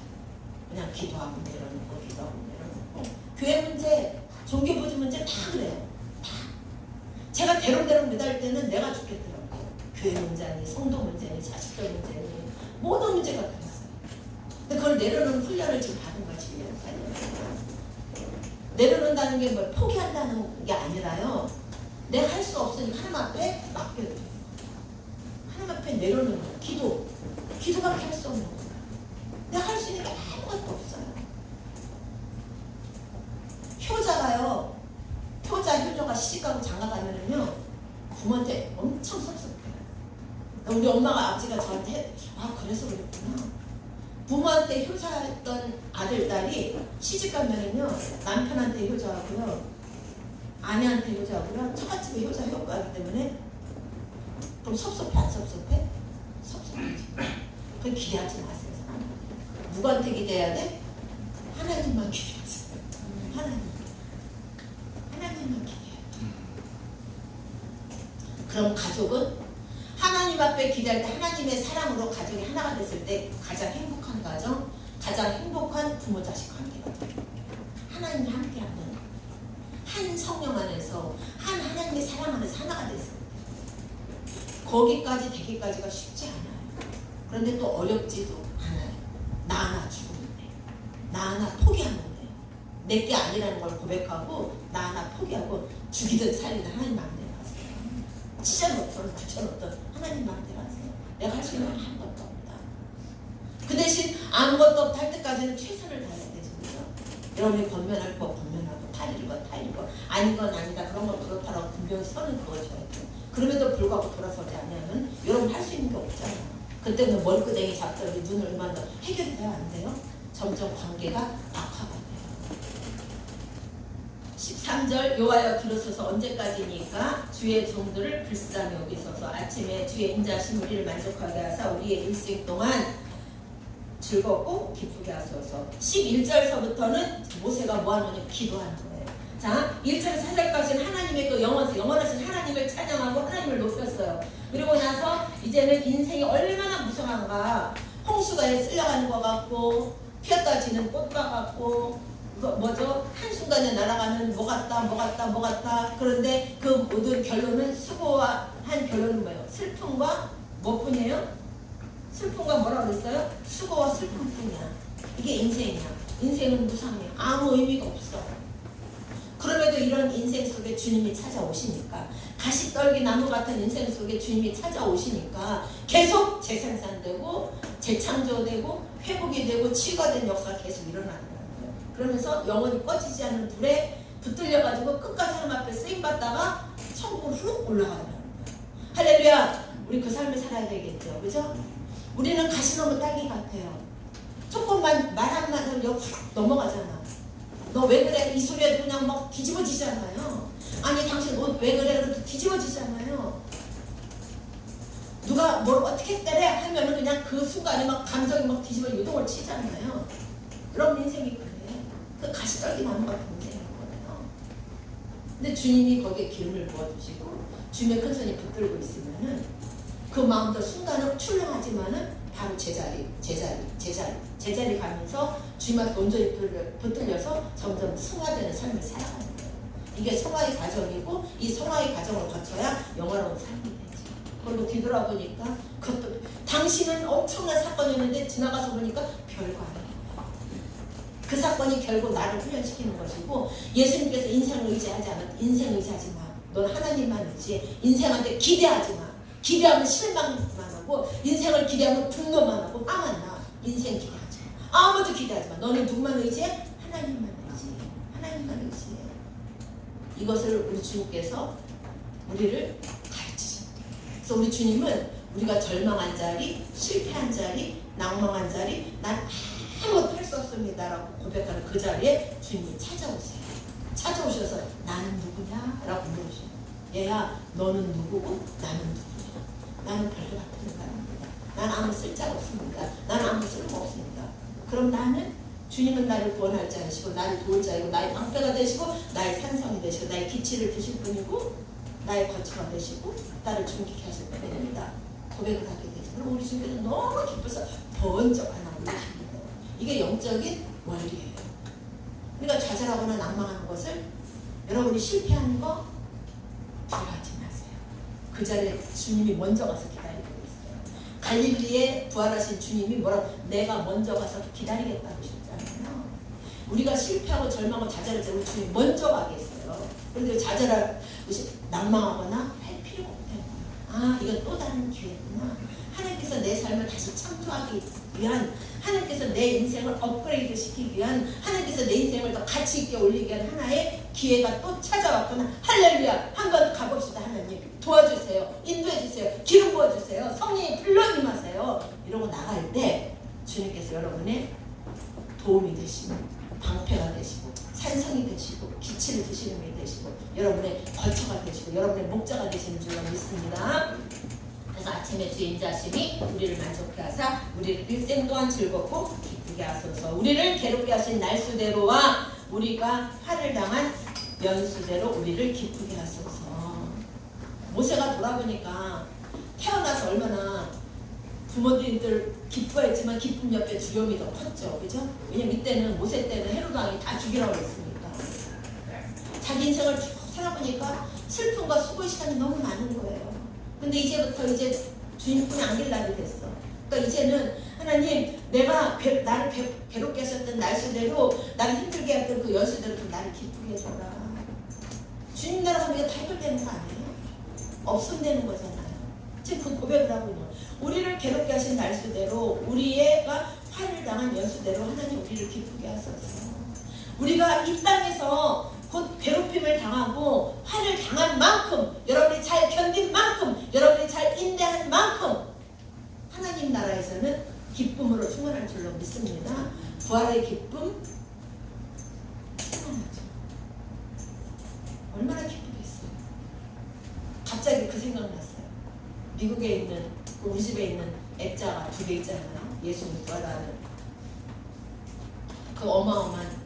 그냥 기도하고 내려놓고 기도하고 내려놓고. 교회 문제, 종교 부지 문제 다 그래요. 다. 제가 대롱대롱 매달 때는 내가 죽겠더라고요. 교회 문제니, 성도 문제니, 자식들 문제니 모든 문제가 그랬어요. 근데 그걸 내려놓는 훈련을 지금 받은 거지. 내려놓는다는 게 뭐 포기한다는 게 아니라요. 내가 할 수 없으니까 하나님 앞에 맡겨야 돼. 하나님 앞에 내려놓는 거야. 기도밖에 할 수 없는 거야. 내가 할 수 있는 게 아무것도 없어요. 효자가 시집가고 장가가면은요 부모한테 엄청 섭섭해요. 우리 엄마가 아버지가 저한테 그래서 그랬구나. 부모한테 효자했던 아들 딸이 시집가면은요 남편한테 효자하고요 아내한테 효자하고요 처갓집에 효자 효과하기 때문에 그럼 섭섭해 안 섭섭해? 섭섭하지. 그걸 기대하지 마세요. 누구한테 기대해야 돼? 하나님만 기대하세요. 하나님만 기대해야 돼. 그럼 가족은 하나님 앞에 기대할 때 하나님의 사랑으로 가족이 하나가 됐을 때 가장 행복한 가정, 가장 행복한 부모 자식 관계가 돼요. 하나님이 함께하는 한 성령 안에서 한 하나님의 사랑 안에서 하나가 됐을 때 거기까지 되기까지가 쉽지 않아요. 그런데 또 어렵지도 않아요. 나 하나 죽으면 돼. 나 하나 포기하면 돼. 내게 아니라는 걸 고백하고 나 하나 포기하고 죽이든 살리든 하나님 마음대로 하세요. 찢어놓든 붙여놓든 하나님 마음대로 하세요. 내가 할 수 있는 건 아무것도 없다. 그 대신 아무것도 없다 할 때까지는 최선을 다해야 되죠. 그죠? 여러분이 권면할 거 권면하고 탈일 거 탈이고 아닌 건 아니다 그런 건 그렇다라고 분명히 선을 그어줘야 돼요. 그럼에도 불구하고 돌아서지 않으면 여러분 할 수 있는 게 없잖아요. 그때는 머리끄댕이 잡더니 눈을 얼마나 해결이 돼야 안 돼요? 점점 관계가 악화가 돼요. 13절 여호와여 들으소서 언제까지니까 주의 종들을 불쌍히 여기소서 아침에 주의 인자하신 우리를 만족하게 하사 우리의 일생 동안 즐겁고 기쁘게 하소서. 11절서부터는 모세가 뭐하느냐 기도하는 거예요. 자 1절 4절까지는 하나님의 그 영원하신 하나님을 찬양하고 하나님을 높였어요. 그리고 나서 이제는 인생이 얼마나 무성한가 홍수가 쓸려가는 것 같고 피었다 지는 꽃과 같고 뭐죠? 한순간에 날아가는 뭐 같다 그런데 그 모든 결론은 수고와 한 결론은 뭐예요? 슬픔과 뭐뿐이에요? 슬픔과 뭐라고 그랬어요? 수고와 슬픔뿐이야. 이게 인생이야. 인생은 무상해. 아무 의미가 없어. 그럼에도 이런 인생 속에 주님이 찾아오시니까 가시떨기 나무 같은 인생 속에 주님이 찾아오시니까 계속 재생산되고 재창조되고 회복이 되고 치유가 된 역사가 계속 일어나는 거예요. 그러면서 영원히 꺼지지 않는 불에 붙들려가지고 끝까지 하나님 앞에 쓰임받다가 천국으로 훅 올라가는 거예요. 할렐루야. 우리 그 삶을 살아야 되겠죠. 그죠? 우리는 가시나무 딸기 같아요. 조금만 말 한마디 하면 훅 넘어가잖아. 너 왜 그래? 이 소리에 그냥 막 뒤집어지잖아요. 아니 당신 옷 왜 그래? 그래도 뒤집어지잖아요. 누가 뭘 어떻게 때려 하면은 그냥 그 순간에 막 감정이 막 뒤집어 요동을 치잖아요. 여러분 인생이 그래. 그 가시떨기 나무 같은 인생이거든요. 근데 주님이 거기에 기름을 부어주시고 주님의 큰 손이 붙들고 있으면은 그 마음도 순간은 출렁하지만은 바로 제자리 가면서 주님 앞에 온전히 붙들려서 점점 성화되는 삶을 살아가는 거예요. 이게 성화의 과정이고 이 성화의 과정을 거쳐야 영원한 삶이 되지. 그리고 뒤돌아보니까 그것도 당신은 엄청난 사건이었는데 지나가서 보니까 별거 아니에요. 그 사건이 결국 나를 훈련시키는 것이고 예수님께서 인생을 의지하지 마. 넌 하나님만 의지해. 인생한테 기대하지 마. 기대하면 실망만 하고 인생을 기대하면 분노만 하고 화만 나. 인생 기대하지 마. 아무도 기대하지 마. 너는 누구만 의지해? 하나님만 의지해. 이것을 우리 주님께서 우리를 가르치십니다. 그래서 우리 주님은 우리가 절망한 자리, 실패한 자리, 낭망한 자리, 난 아무것도 할 수 없습니다 라고 고백하는 그 자리에 주님이 찾아오셔서 나는 누구냐? 라고 물으셔요. 얘야 너는 누구고 나는 누구냐? 나는 별거 같은 사람입니다. 나는 아무 쓸데가 없습니다. 나는 아무 쓸모 없습니다. 그럼 나는 주님은 나를 구원할 자이시고 나를 도울 자이고 나의 방패가 되시고 나의 산성이 되시고 나의 기치를 드실 분이고 나의 거처가 되시고 나를 존귀케 하실 분입니다. 고백을 하게 되죠. 그럼 우리 주님께서 너무 기뻐서 번쩍 하나 올리십니다. 이게 영적인 원리예요. 우리가 좌절하거나 낭망하는 것을 여러분이 실패하는 거 두려워하지 마세요. 그 자리에 주님이 먼저 가서 기다리고 있어요. 갈릴리에 부활하신 주님이 뭐라고? 내가 먼저 가서 기다리겠다고 하셨잖아요. 우리가 실패하고 절망하고 좌절할 때 우리 주님 먼저 가게 했어요. 그런데 좌절할 낭망하거나 할 필요가 없다는 거예요. 아, 이건 또 다른 기회구나. 하나님께서 내 삶을 다시 창조하기 위한, 하나님께서 내 인생을 업그레이드 시키기 위한, 하나님께서 내 인생을 더 가치 있게 올리기 위한 하나의 기회가 또 찾아왔구나. 할렐루야. 한번 가봅시다. 하나님 도와주세요. 인도해주세요. 기름 부어주세요. 성령이 불러 임하세요. 이러고 나갈 때 주님께서 여러분의 도움이 되시고 방패가 되시고 산성이 되시고 기치를 드시는 분이 되시고 여러분의 거처가 되시고 여러분의 목자가 되시는 줄로 믿습니다. 그래서 아침에 주의 인자하심이 우리를 만족케 하사 우리를 일생 동안 즐겁고 기쁘게 하소서. 우리를 괴롭게 하신 날수대로와 우리가 화를 당한 연수대로 우리를 기쁘게 하소서. 모세가 돌아보니까 태어나서 얼마나 부모님들 기뻐했지만 기쁨 옆에 두려움이 더 컸죠. 그죠? 왜냐면 이때는 모세 때는 헤롯 왕이 다 죽이라고 했으니까. 자기 인생을 쭉 살아보니까 슬픔과 수고의 시간이 너무 많은 거예요. 근데 이제부터 이제 주님뿐이 안길 날이 됐어. 그러니까 이제는 하나님 내가 나를 괴롭게 하셨던 날수대로 나를 힘들게 했던 그 연수대로 좀 나를 기쁘게 해줘라. 주님 나라가 우리가 다 해결되는 거 아니에요? 없으면 되는 거잖아요. 지금 그 고백을 하고 있는 거예요. 우리를 괴롭게 하신 날수대로 우리가 화를 당한 연수대로 하나님 우리를 기쁘게 하소서. 우리가 이 땅에서 곧 괴롭힘을 당하고 화를 당한 만큼 여러분이 잘 견딘 만큼 여러분이 잘 인내한 만큼 하나님 나라에서는 기쁨으로 충만할 줄로 믿습니다. 부활의 기쁨 충만하죠. 얼마나 기쁘겠어요. 갑자기 그 생각났어요. 미국에 있는 우리 집에 있는 액자가 2개 있잖아요. 예수님 부활하는 그 어마어마한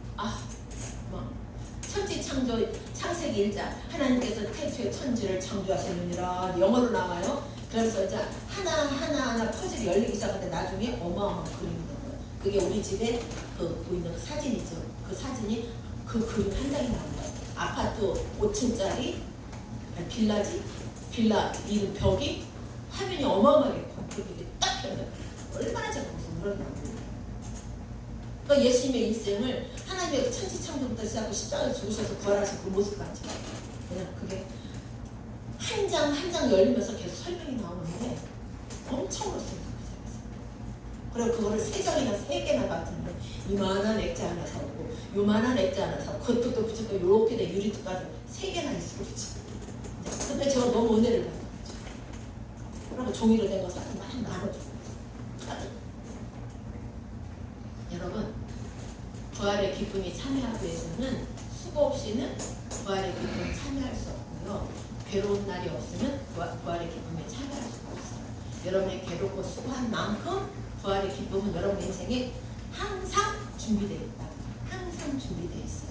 천지창조 창세기 1장 하나님께서 태초에 천지를 창조하시느니라 영어로 나와요. 그래서 이제 하나하나 퍼즐이 열리기 시작하는데 나중에 어마어마한 그림이 나와요. 그게 우리 집에 보이는 그 사진이죠. 그 사진이 그 그림 한 장이 나온 거예요. 아파트 5층짜리 빌라 이 벽이 화면이 어마어마하게 커. 그게 딱 펴요. 얼마나 작은 무슨 그런 나무. 그러니까 예수님의 인생을 하나님의 천지창조부터 시작하고 십자가에 죽으셔서 부활하신 그 모습 같죠. 그냥 그게 한 장 한 장 열리면서 계속 설명이 나오는데 엄청 그렇습니다. 그리고 그거를 3장이나 3개나 같은데 이만한 액자 하나 사고 요만한 액자 하나 사고 그것도 또 붙였고 요렇게 돼 유리트까지 3개나 있어 그렇지. 근데 제가 너무 은혜를 받은 거죠. 그러고 종이로 된 거 사서 막 나눠주고 여러분 부활의 기쁨이 참여하기 위해서는 수고 없이는 부활의 기쁨에 참여할 수 없고요. 괴로운 날이 없으면 부활의 기쁨에 참여할 수가 없어요. 여러분의 괴롭고 수고한 만큼 부활의 기쁨은 여러분 인생에 항상 준비되어 있다. 항상 준비되어 있어요.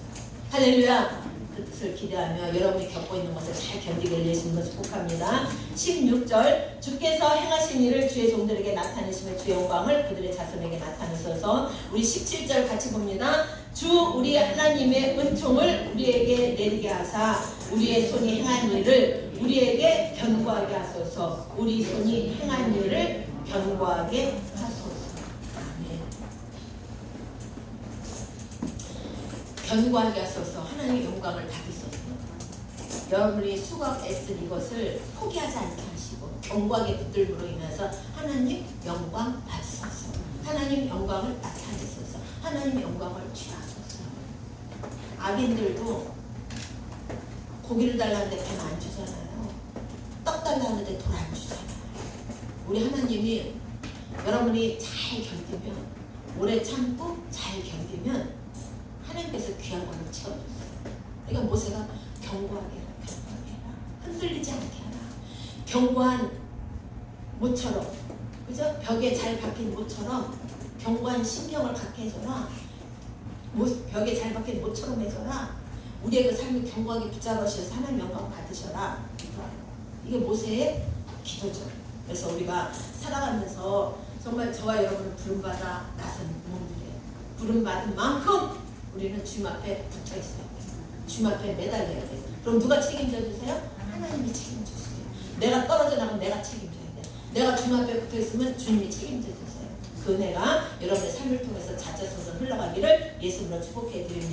할렐루야. 그 뜻을 기대하며 여러분이 겪고 있는 것을 잘 견디게 예수님을 축복합니다. 16절 주께서 행하신 일을 주의 종들에게 나타내시며 주의 영광을 그들의 자손에게 나타내셔서 우리 17절 같이 봅니다. 주 우리 하나님의 은총을 우리에게 내리게 하사 우리의 손이 행한 일을 우리에게 견고하게 하소서. 우리 손이 행한 일을 견고하게 하소서. 아멘. 견고하게 하소서. 하나님의 영광을 받으소서. 여러분이 수고 애쓴 이것을 포기하지 않게 하시고 견고하게 붙들므로 인해서 하나님 영광 받으소서. 하나님 영광을 나타내소서. 하나님 영광을 취하소서. 악인들도 고기를 달라는데 돈 안 주잖아요. 떡 달라는데 돈 안 주잖아요. 우리 하나님이 여러분이 잘 견디면 오래 참고 잘 견디면 하나님께서 귀한 것을 채워줬어요. 그러니까 모세가 견고하게 해라. 견고하게 해라. 흔들리지 않게 하라. 견고한 모처럼 그죠? 벽에 잘 박힌 모처럼 견고한 심령을 갖게 해줘라. 벽에 잘 박힌 모처럼 해줘라. 우리의 그 삶을 견고하게 붙잡으셔서 하나님 영광 받으셔라. 이게 모세의 기도죠. 그래서 우리가 살아가면서 정말 저와 여러분을 부름받아 나선 몸들이에요. 부름받은 만큼 우리는 주님 앞에 붙어있어야 돼요. 주님 앞에 매달려야 돼요. 그럼 누가 책임져 주세요? 하나님이 책임져 주세요. 내가 떨어져 나가면 내가 책임져야 돼요. 내가 주님 앞에 붙어있으면 주님이 책임져 주세요. 은혜가 여러분의 삶을 통해서 자자손손 흘러가기를 예수님으로 축복해 드립니다.